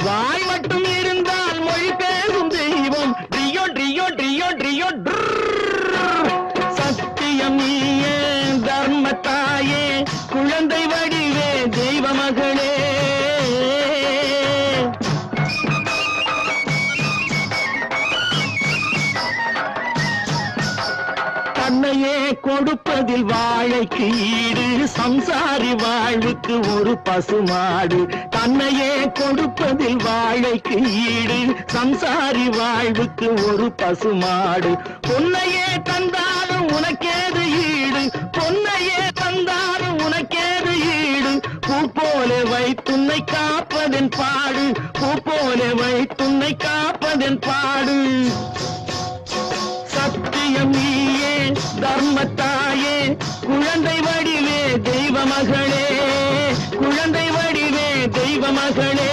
வாய் மட்டும் இருந்தால் மொழி பேசும் தெய்வம். ட்ரியோ ட்ரியோ ட்ரியோ ட்ரியோ சத்தியம் நீயே தர்மத்தாயே குழந்தை வடிவே தெய்வ மகளே. தன்னையே கொடுப்பதில் வாழைக்கு ஈடு சம்சாரி வாழ்வுக்கு ஒரு பசுமாடு. தன்னையே கொடுப்பதில் வாழைக்கு ஈடு சம்சாரி வாழ்வுக்கு ஒரு பசுமாடு. பொன்னையே தந்தாலும் உனக்கேது ஈடு, பொன்னையே தந்தாலும் உனக்கேது ஈடு. பூ போல வைத்துன்னை காப்பதன் பாடு, பூ போல வைத்துன்னை காப்பதன் பாடு. சத்தியம் நீயே தர்மத்தாயே குழந்தை வடிவே தெய்வ மகளே, குழந்தை வடிவே தெய்வ மகளே.